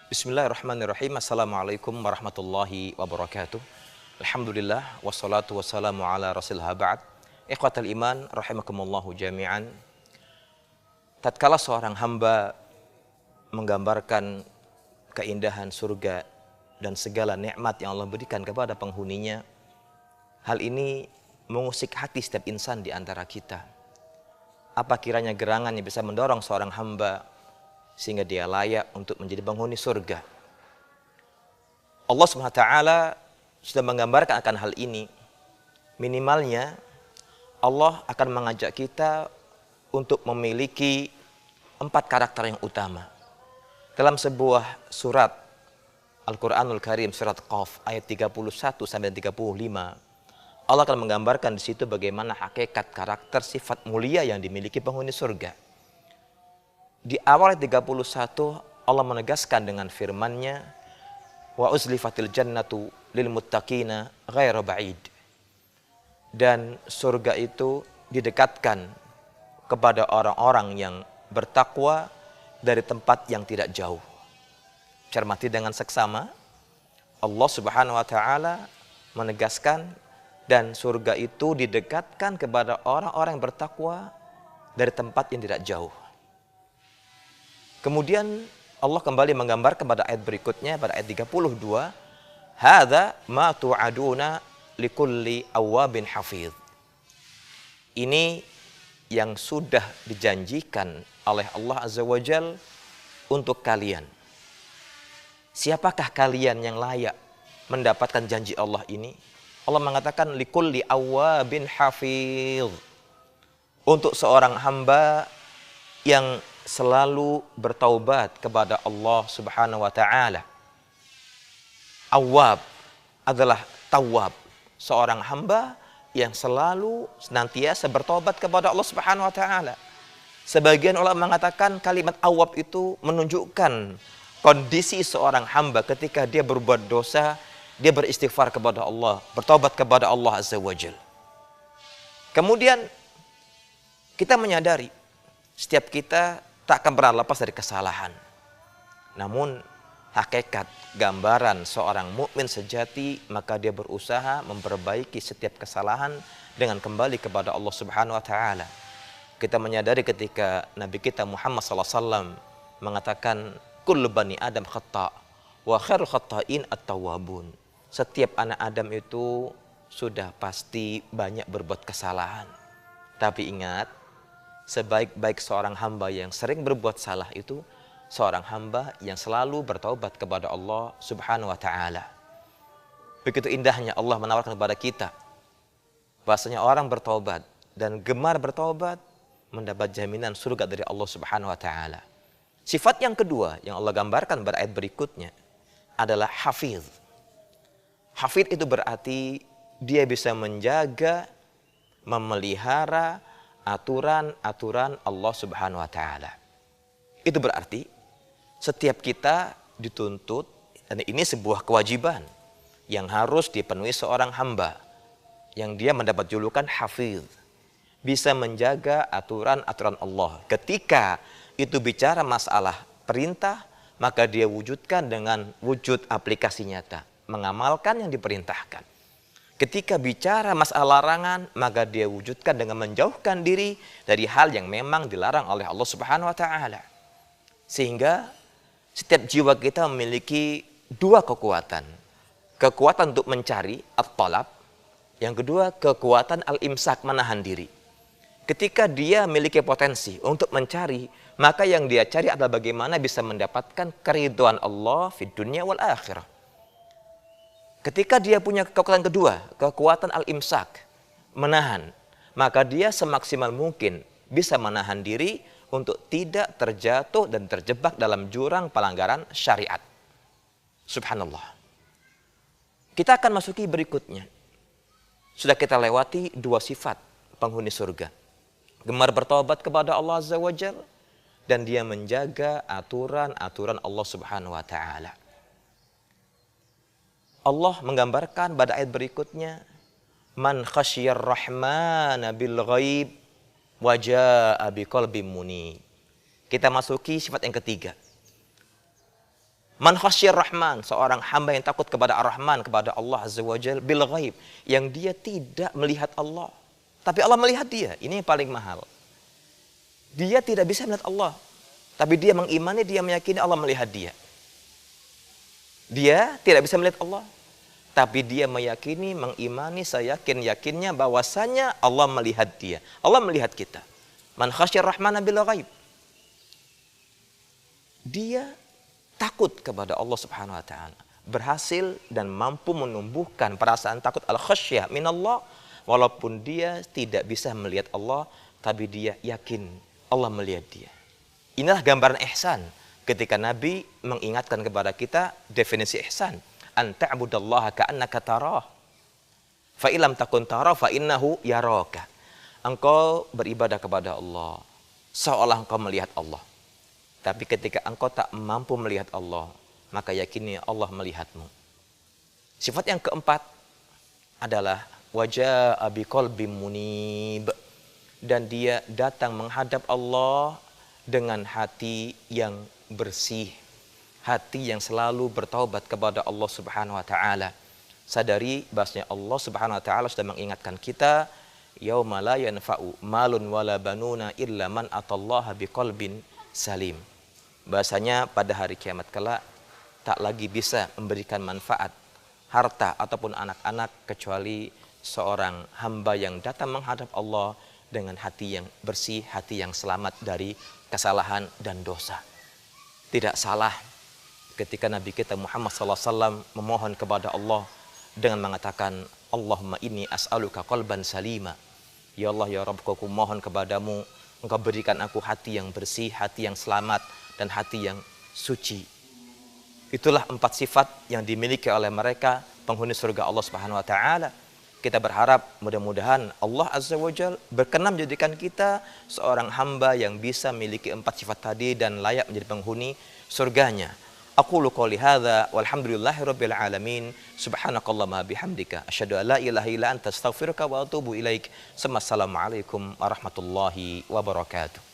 Bismillahirrahmanirrahim. Assalamualaikum warahmatullahi wabarakatuh. Alhamdulillah wassalatu wassalamu ala rasulillah ba'd. Ikhwatal iman rahimakumullahu jami'an. Tatkala seorang hamba menggambarkan keindahan surga dan segala nikmat yang Allah berikan kepada penghuninya, hal ini mengusik hati setiap insan di antara kita. Apa kiranya gerangan yang bisa mendorong seorang hamba sehingga dia layak untuk menjadi penghuni surga? Allah SWT sudah menggambarkan akan hal ini. Minimalnya Allah akan mengajak kita untuk memiliki 4 karakter yang utama. Dalam sebuah surat Al-Quranul Karim, surat Qaf ayat 31 sampai 35, Allah akan menggambarkan di situ bagaimana hakikat karakter sifat mulia yang dimiliki penghuni surga. Di awal 31 Allah menegaskan dengan firman-Nya, wa uzlifatil jannatu lil muttaqina ghaira ba'id. Dan surga itu didekatkan kepada orang-orang yang bertakwa dari tempat yang tidak jauh. Cermati dengan seksama, Allah Subhanahu wa taala menegaskan dan surga itu didekatkan kepada orang-orang yang bertakwa dari tempat yang tidak jauh. Kemudian Allah kembali menggambarkan pada ayat berikutnya, pada ayat 32, hadza ma tu'aduna likulli awwabin hafidh. Ini yang sudah dijanjikan oleh Allah Azza wa Jal untuk kalian. Siapakah kalian yang layak mendapatkan janji Allah ini? Allah mengatakan likulli awwabin hafidh. Untuk seorang hamba yang selalu bertaubat kepada Allah Subhanahu wa taala. Awwab adalah tawab, seorang hamba yang selalu senantiasa bertaubat kepada Allah Subhanahu wa taala. Sebagian ulama mengatakan kalimat awwab itu menunjukkan kondisi seorang hamba ketika dia berbuat dosa, dia beristighfar kepada Allah, bertaubat kepada Allah Azza wa Jalla. Kemudian kita menyadari setiap kita tak akan pernah lepas dari kesalahan. Namun hakikat gambaran seorang mukmin sejati, maka dia berusaha memperbaiki setiap kesalahan dengan kembali kepada Allah Subhanahu wa taala. Kita menyadari ketika Nabi kita Muhammad SAW mengatakan kullu bani Adam khata' wa khairul khata'in at-tawwabun. Setiap anak Adam itu sudah pasti banyak berbuat kesalahan. Tapi ingat, sebaik-baik seorang hamba yang sering berbuat salah itu seorang hamba yang selalu bertaubat kepada Allah Subhanahu wa taala. Begitu indahnya Allah menawarkan kepada kita bahwasanya orang bertaubat dan gemar bertaubat mendapat jaminan surga dari Allah Subhanahu wa taala. Sifat yang kedua yang Allah gambarkan pada ayat berikutnya adalah hafiz. Hafiz itu berarti dia bisa menjaga, memelihara aturan-aturan Allah Subhanahu wa taala. Itu berarti setiap kita dituntut, dan ini sebuah kewajiban yang harus dipenuhi seorang hamba yang dia mendapat julukan hafiz, bisa menjaga aturan-aturan Allah. Ketika itu bicara masalah perintah, maka dia wujudkan dengan wujud aplikasi nyata, mengamalkan yang diperintahkan. Ketika bicara masalah larangan, maka dia wujudkan dengan menjauhkan diri dari hal yang memang dilarang oleh Allah Subhanahu wa taala. Sehingga setiap jiwa kita memiliki 2 kekuatan. Kekuatan untuk mencari at-talab, yang kedua kekuatan al-imsak, menahan diri. Ketika dia memiliki potensi untuk mencari, maka yang dia cari adalah bagaimana bisa mendapatkan keridhaan Allah fid dunya wal akhirah. Ketika dia punya kekuatan kedua, kekuatan al-imsak, menahan, maka dia semaksimal mungkin bisa menahan diri untuk tidak terjatuh dan terjebak dalam jurang pelanggaran syariat. Subhanallah. Kita akan masuki berikutnya. Sudah kita lewati 2 sifat penghuni surga. Gemar bertobat kepada Allah Azza wa Jalla dan dia menjaga aturan-aturan Allah Subhanahu wa taala. Allah menggambarkan pada ayat berikutnya, man khasyiyar rahmana bil ghaib wa jaa'a biqalbin munib. Kita masuki sifat yang ketiga. Man khasyir rahman, seorang hamba yang takut kepada ar-Rahman, kepada Allah Azza wa Jalla bil ghaib, yang dia tidak melihat Allah, tapi Allah melihat dia. Ini yang paling mahal. Dia tidak bisa melihat Allah, tapi dia mengimani, dia meyakini Allah melihat dia. Dia tidak bisa melihat Allah, tapi dia meyakini, mengimani, saya yakinnya bahwasanya Allah melihat dia. Allah melihat kita. Man khasyir rahmana bil ghaib. Dia takut kepada Allah Subhanahu wa taala, berhasil dan mampu menumbuhkan perasaan takut al-khasyah minallah, walaupun dia tidak bisa melihat Allah, tapi dia yakin Allah melihat dia. Inilah gambaran ihsan ketika Nabi mengingatkan kepada kita definisi ihsan, an ta'budallaha ka'annaka tarah, fa illam takun tarah fa innahu yaraka. Engkau beribadah kepada Allah seolah engkau melihat Allah. Tapi ketika engkau tak mampu melihat Allah, maka yakini Allah melihatmu. Sifat yang keempat adalah waja'a biqalbin munib, dan dia datang menghadap Allah dengan hati yang bersih, hati yang selalu bertaubat kepada Allah Subhanahu wa taala. Sadari bahwasanya Allah Subhanahu wa taala sudah mengingatkan kita, yauma la yanfa'u malun wala banuna illa man atallaha biqalbin salim. Bahasanya pada hari kiamat kelak tak lagi bisa memberikan manfaat harta ataupun anak-anak kecuali seorang hamba yang datang menghadap Allah dengan hati yang bersih, hati yang selamat dari kesalahan dan dosa. Tidak salah ketika Nabi kita Muhammad SAW memohon kepada Allah dengan mengatakan, Allahumma inni as'aluka qalban salima. Ya Allah, ya Rabbku, aku mohon kepadamu, Engkau berikan aku hati yang bersih, hati yang selamat, dan hati yang suci. Itulah 4 sifat yang dimiliki oleh mereka penghuni surga Allah Subhanahu wa taala. Kita berharap mudah-mudahan Allah Azza wa Jalla berkenan menjadikan kita seorang hamba yang bisa memiliki 4 sifat tadi dan layak menjadi penghuni surganya. Aqulu qouli hadza walhamdulillahirabbil alamin. Subhanakallahumma bihamdika asyhadu an la ilaha illa anta astaghfiruka wa atubu ilaik. Assalamualaikum warahmatullahi wabarakatuh.